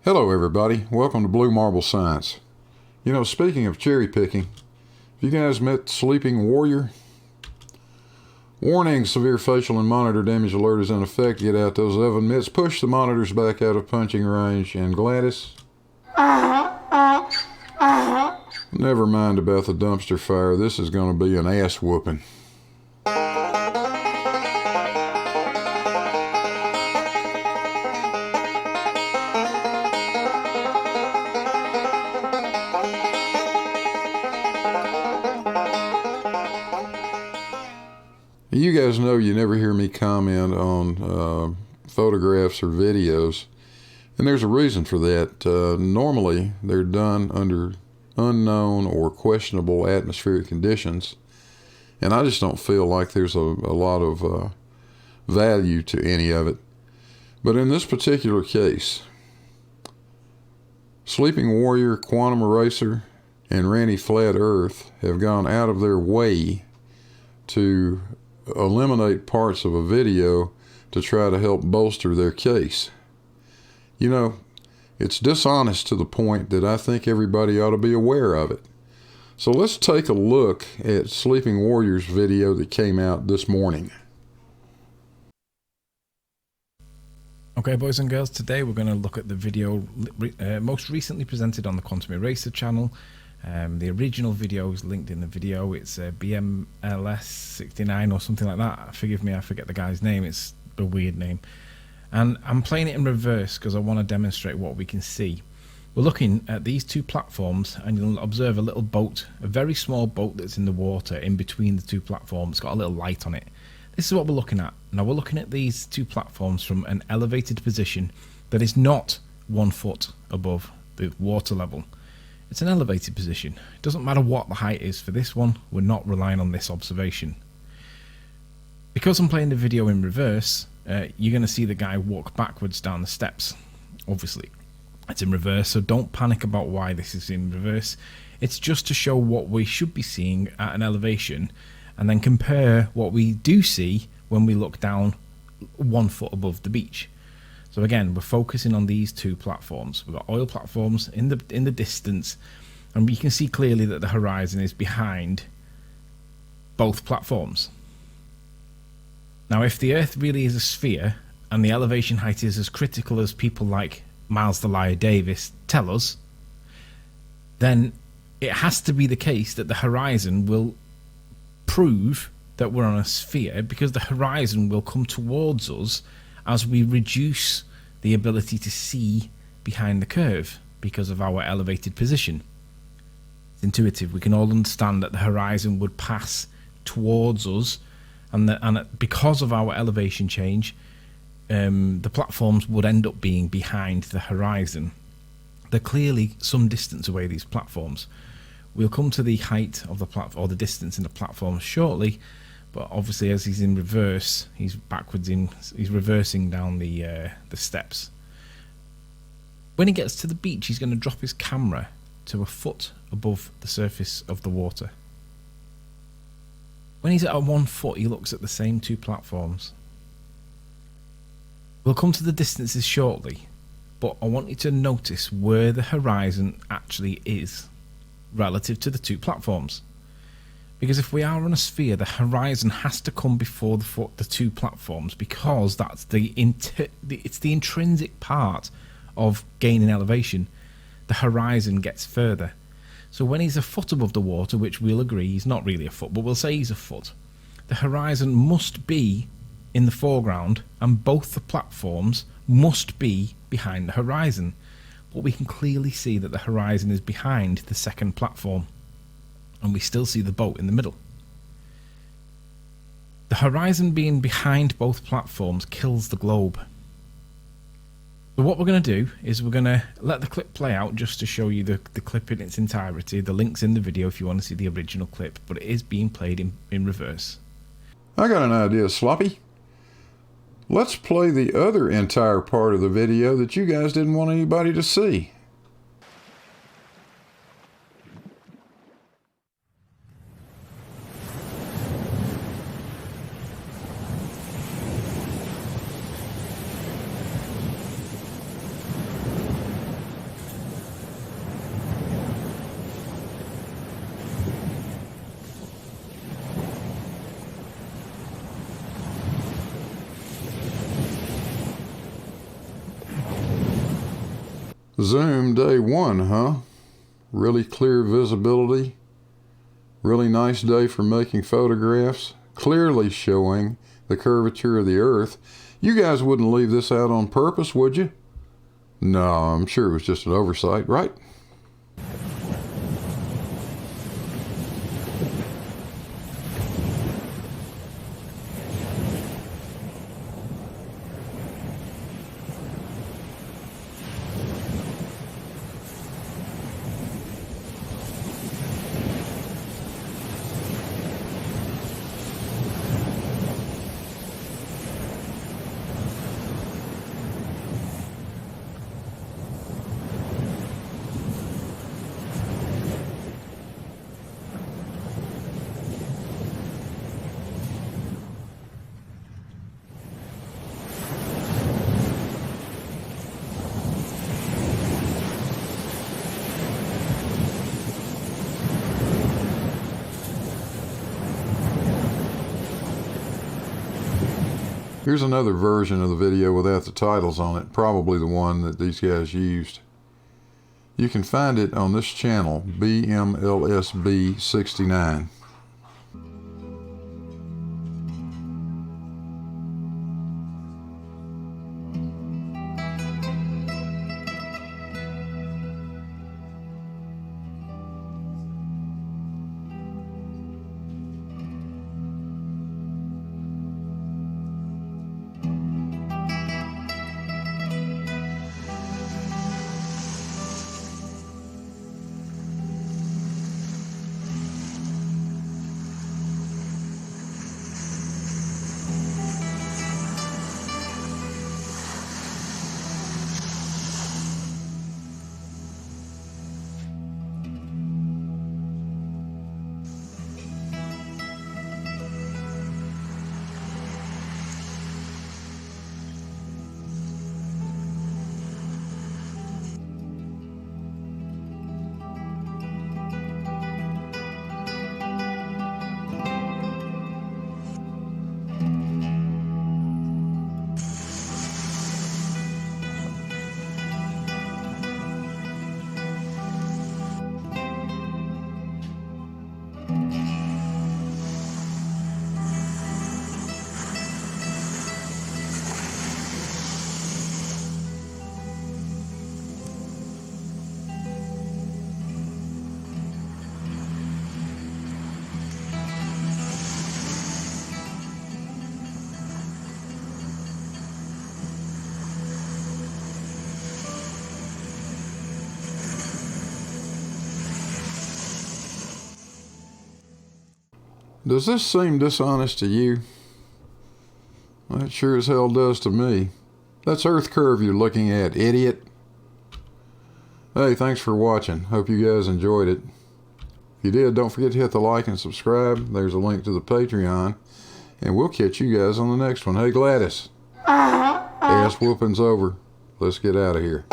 Hello everybody, welcome to BlueMarbleScience. You know, speaking of cherry picking, have you guys met Sleeping Warrior? Warning, severe facial and monitor damage alert is in effect. Get out those oven mitts, push the monitors back out of punching range, and Gladys? Never mind about the dumpster fire, this is going to be an ass whooping. You guys know you never hear me comment on photographs or videos, and there's a reason for that. Normally, they're done under unknown or questionable atmospheric conditions, and I just don't feel like there's a lot of value to any of it. But in this particular case, Sleeping Warrior, Quantum Eraser, and Ranty Flat Earth have gone out of their way to eliminate parts of a video to try to help bolster their case. You know, it's dishonest to the point that I think everybody ought to be aware of it. So let's take a look at Sleeping Warrior's video that came out this morning. Okay, boys and girls, today we're going to look at the video most recently presented on the Quantum Eraser channel. The original video is linked in the video. It's BMLS69 or something like that. Forgive me, I forget the guy's name. It's a weird name. And I'm playing it in reverse because I want to demonstrate what we can see. We're looking at these two platforms, and you'll observe a little boat, a very small boat that's in the water in between the two platforms. It's got a little light on it. This is what we're looking at. Now we're looking at these two platforms from an elevated position that is not 1 foot above the water level. It's an elevated position. It doesn't matter what the height is for this one, we're not relying on this observation. Because I'm playing the video in reverse, you're going to see the guy walk backwards down the steps. Obviously, it's in reverse, so don't panic about why this is in reverse. It's just to show what we should be seeing at an elevation, and then compare what we do see when we look down 1 foot above the beach. So again, we're focusing on these two platforms. We've got oil platforms in the distance, and we can see clearly that the horizon is behind both platforms. Now, if the Earth really is a sphere, and the elevation height is as critical as people like Miles the Liar Davis tell us, then it has to be the case that the horizon will prove that we're on a sphere, because the horizon will come towards us as we reduce the ability to see behind the curve because of our elevated position. It's intuitive. We can all understand that the horizon would pass towards us, and because of our elevation change, the platforms would end up being behind the horizon. They're clearly some distance away, these platforms. We'll come to the height of the platform, or the distance in the platform, shortly. But obviously, as he's in reverse, he's reversing down the steps. When he gets to the beach, he's going to drop his camera to 1 foot above the surface of the water. When he's at 1 foot, he looks at the same two platforms. We'll come to the distances shortly, but I want you to notice where the horizon actually is relative to the two platforms. Because if we are on a sphere, the horizon has to come before the two platforms, because that's it's the intrinsic part of gaining elevation. The horizon gets further. So when he's 1 foot above the water, which we'll agree he's not really 1 foot, but we'll say he's 1 foot, the horizon must be in the foreground, and both the platforms must be behind the horizon. But we can clearly see that the horizon is behind the second platform, and we still see the boat in the middle. The horizon being behind both platforms kills the globe. So what we're going to do is we're going to let the clip play out just to show you the clip in its entirety. The link's in the video if you want to see the original clip, but it is being played in reverse. I got an idea, Sloppy. Let's play the other entire part of the video that you guys didn't want anybody to see. Zoom day 1, huh? Really clear visibility. Really nice day for making photographs. Clearly showing the curvature of the Earth. You guys wouldn't leave this out on purpose, would you? No, I'm sure it was just an oversight, right? Here's another version of the video without the titles on it, probably the one that these guys used. You can find it on this channel, BMLSB69. Does this seem dishonest to you? Well, it sure as hell does to me. That's Earth curve you're looking at, idiot. Hey, thanks for watching. Hope you guys enjoyed it. If you did, don't forget to hit the like and subscribe. There's a link to the Patreon. And we'll catch you guys on the next one. Hey, Gladys. Ass whooping's over. Let's get out of here.